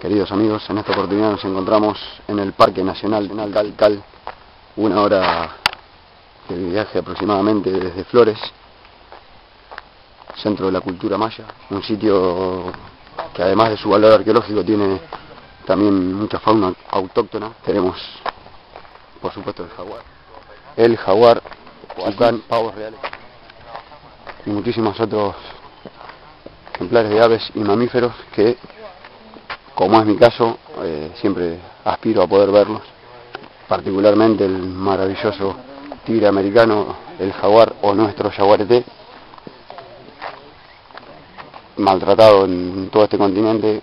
Queridos amigos, en esta oportunidad nos encontramos en el Parque Nacional de Calcal, 1 hora de viaje aproximadamente desde Flores, centro de la cultura maya, un sitio que además de su valor arqueológico tiene también mucha fauna autóctona. Tenemos, por supuesto, el jaguar, tucán, pavos reales y muchísimos otros ejemplares de aves y mamíferos que, como es mi caso, siempre aspiro a poder verlos, particularmente el maravilloso tigre americano, el jaguar o nuestro jaguarete, maltratado en todo este continente.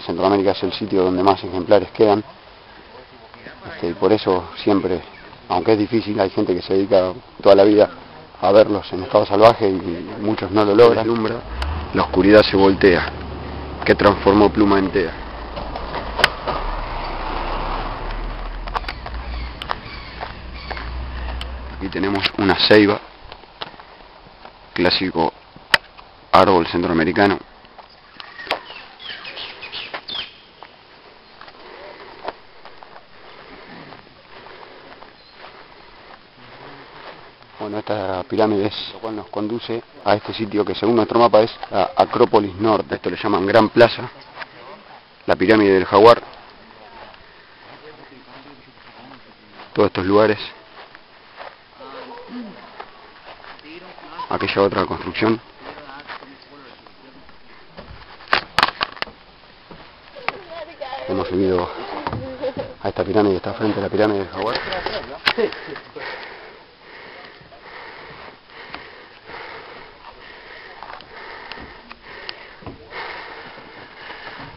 Centroamérica es el sitio donde más ejemplares quedan, y por eso siempre, aunque es difícil, hay gente que se dedica toda la vida a verlos en estado salvaje y muchos no lo logran. La oscuridad se voltea, que transformó Pluma en tea. Aquí tenemos una ceiba, clásico árbol centroamericano. Bueno, esta pirámide es lo cual nos conduce a este sitio que, según nuestro mapa, es la Acrópolis Norte. Esto le llaman Gran Plaza, la pirámide del jaguar. Todos estos lugares. Aquella otra construcción. Hemos subido a esta pirámide, está frente a la pirámide del jaguar.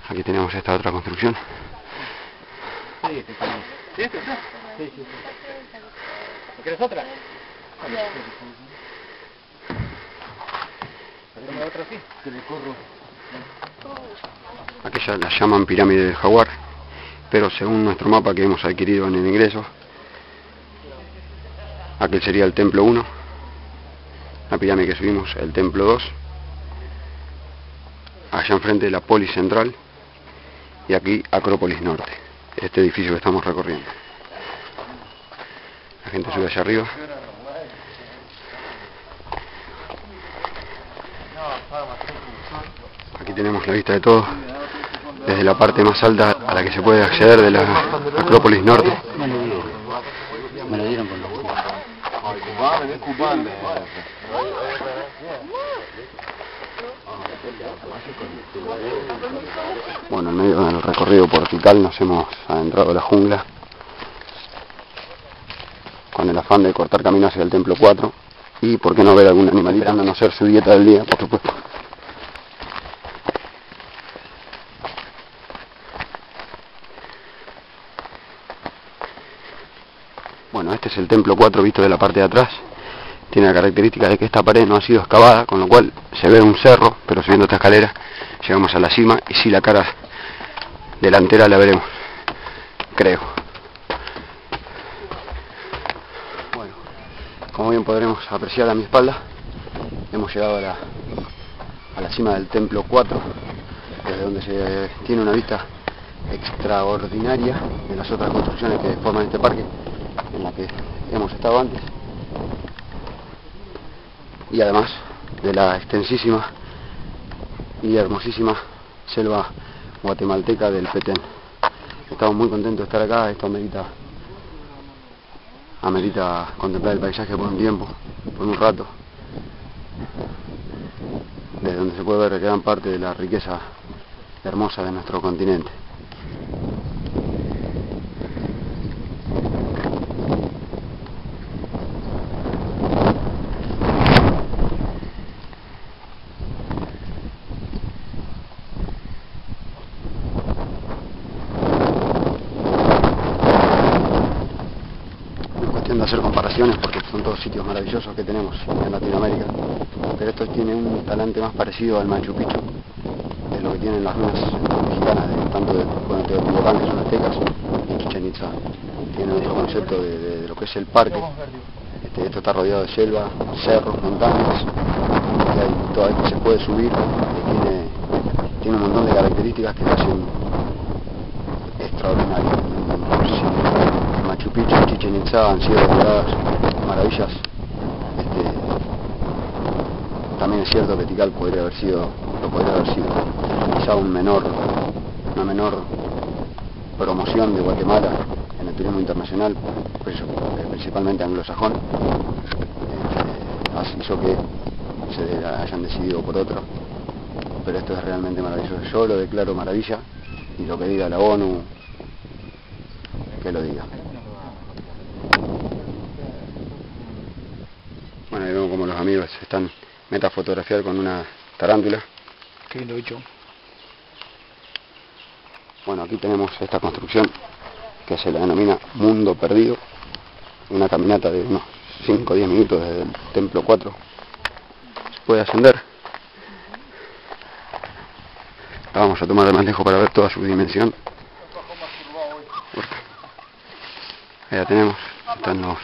Aquí tenemos esta otra construcción. ¿Quieres otra? Aquella la llaman pirámide del jaguar, pero según nuestro mapa que hemos adquirido en el ingreso, aquel sería el templo 1, la pirámide que subimos, el templo 2, allá enfrente de la polis central, y aquí Acrópolis Norte, este edificio que estamos recorriendo. La gente sube allá arriba. Aquí tenemos la vista de todo, desde la parte más alta a la que se puede acceder de la Acrópolis Norte. Me lo dieron con los Bueno, en medio del recorrido portical nos hemos adentrado a la jungla con el afán de cortar camino hacia el templo 4 y por qué no ver algún animalito, a no ser su dieta del día, por supuesto. Bueno, este es el templo 4 visto de la parte de atrás. Tiene la característica de que esta pared no ha sido excavada, con lo cual se ve un cerro, pero subiendo esta escalera llegamos a la cima y sí, la cara delantera la veremos, creo. Bueno, como bien podremos apreciar a mi espalda, hemos llegado a la cima del templo 4, desde donde se tiene una vista extraordinaria de las otras construcciones que forman este parque, en la que hemos estado antes, y además de la extensísima y hermosísima selva guatemalteca del Petén. Estamos muy contentos de estar acá. Esto amerita contemplar el paisaje por un tiempo, por un rato, desde donde se puede ver gran parte de la riqueza hermosa de nuestro continente. De hacer comparaciones, porque son todos sitios maravillosos que tenemos en Latinoamérica, pero esto tiene un talante más parecido al Machu Picchu, de lo que tienen las ruinas mexicanas, tanto de Teotihuacán, que son aztecas, y Chichén Itzá. Tiene otro concepto de lo que es el parque. Esto está rodeado de selva, cerros, montañas, y hay, se puede subir, tiene un montón de características que lo hacen extraordinario. Sí, Machu Picchu y Chichén Itzá han sido declaradas maravillas. También es cierto que Tikal podría haber sido quizá una menor promoción de Guatemala en el turismo internacional, principalmente anglosajón, hizo que se hayan decidido por otro, pero esto es realmente maravilloso. Yo lo declaro maravilla, y lo que diga la ONU, que lo diga. Bueno, ahí vemos como los amigos se están metafotografiar con una tarántula. Qué lindo bicho. Bueno, aquí tenemos esta construcción que se le denomina Mundo Perdido, una caminata de unos 5 o 10 minutos desde el Templo 4. Se puede ascender. La vamos a tomar de más lejos para ver toda su dimensión. Ahí la tenemos, están los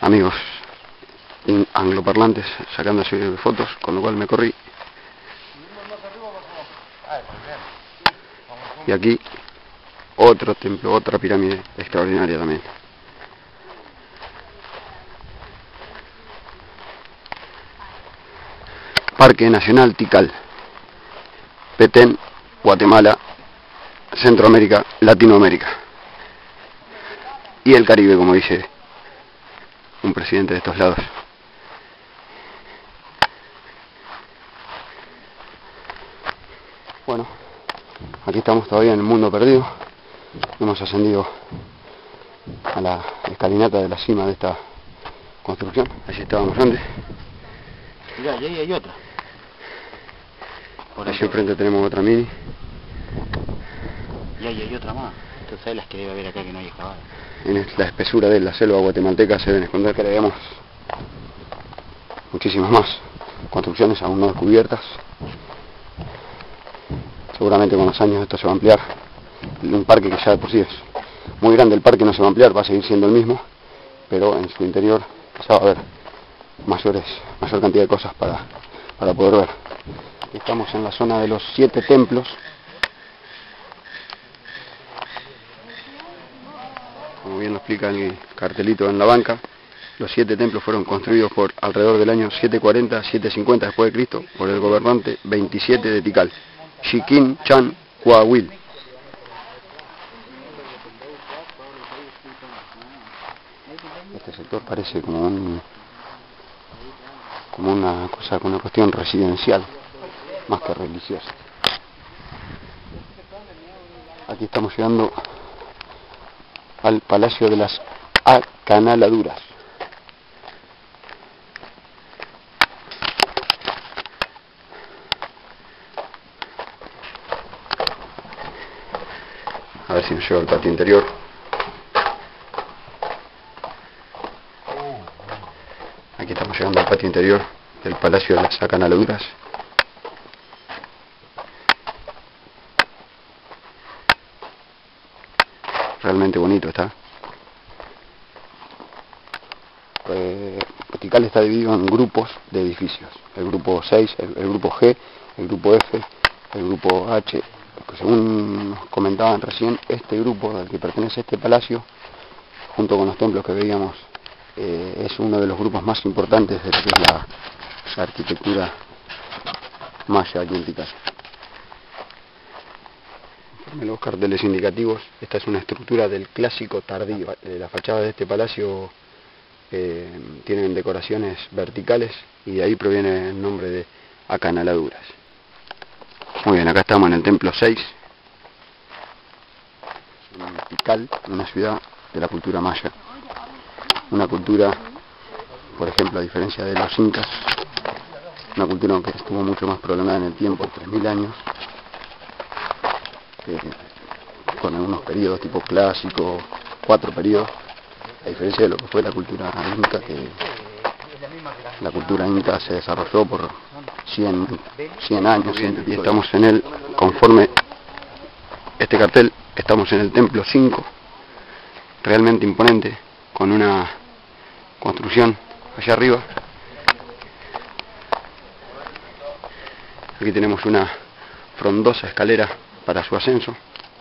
amigos angloparlantes sacándose fotos, con lo cual me corrí. Y aquí otro templo, otra pirámide extraordinaria también. Parque Nacional Tikal, Petén, Guatemala, Centroamérica, Latinoamérica y el Caribe, como dice un presidente de estos lados. Bueno, aquí estamos todavía en el Mundo Perdido. Hemos ascendido a la escalinata de la cima de esta construcción. Allí estábamos antes. Mirá, y ahí hay otra. Allí enfrente tenemos otra mini. Y ahí hay otra más. Entonces hay las que debe haber acá que no hay excavadas. En la espesura de la selva guatemalteca se deben esconder, que le veamos, muchísimas más construcciones aún no descubiertas. Seguramente con los años esto se va a ampliar. Un parque que ya de por sí es muy grande, el parque no se va a ampliar, va a seguir siendo el mismo, pero en su interior quizá va a haber mayor cantidad de cosas para poder ver. Estamos en la zona de los 7 templos. Como bien lo explica el cartelito en la banca, los 7 templos fueron construidos por alrededor del año 740-750 después de Cristo por el gobernante 27 de Tikal, Xiquín Chan Coahuil. Este sector parece como una cuestión residencial más que religiosa. Aquí estamos llegando al Palacio de las Acanaladuras. A ver si nos lleva al patio interior. Aquí estamos llegando al patio interior del Palacio de las Acanaladuras. Realmente bonito está. Tikal está dividido en grupos de edificios. El grupo 6, el grupo G, el grupo F, el grupo H. Según nos comentaban recién, este grupo al que pertenece este palacio, junto con los templos que veíamos, es uno de los grupos más importantes de lo que es la arquitectura maya aquí en Tikal. En los carteles indicativos, esta es una estructura del clásico tardío. La fachada de este palacio tienen decoraciones verticales y de ahí proviene el nombre de acanaladuras. Muy bien, acá estamos en el templo 6, en Tikal, una ciudad de la cultura maya. Una cultura, por ejemplo, a diferencia de los incas, una cultura que estuvo mucho más prolongada en el tiempo, 3000 años. Con algunos periodos tipo clásico, 4 periodos, a diferencia de lo que fue la cultura inca, que la cultura inca se desarrolló por 100 años, y estamos en el, conforme este cartel, estamos en el templo 5, realmente imponente, con una construcción allá arriba. Aquí tenemos una frondosa escalera para su ascenso.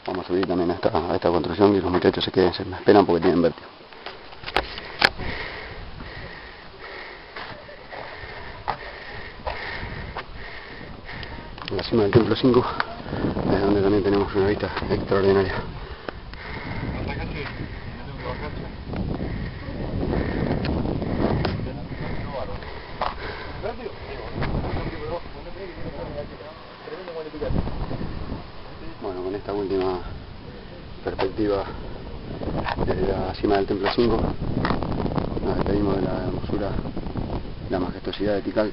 Vamos a subir también a esta construcción y los muchachos se queden, se me esperan porque tienen vértigo. En la cima del templo 5, desde donde también tenemos una vista extraordinaria. Bueno, con esta última perspectiva desde la cima del templo 5, nos despedimos de la hermosura, la majestuosidad de Tikal,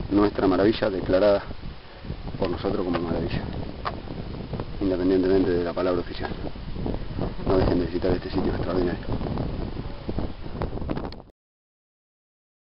nuestra maravilla declarada por nosotros como maravilla, independientemente de la palabra oficial. No dejen de visitar este sitio extraordinario.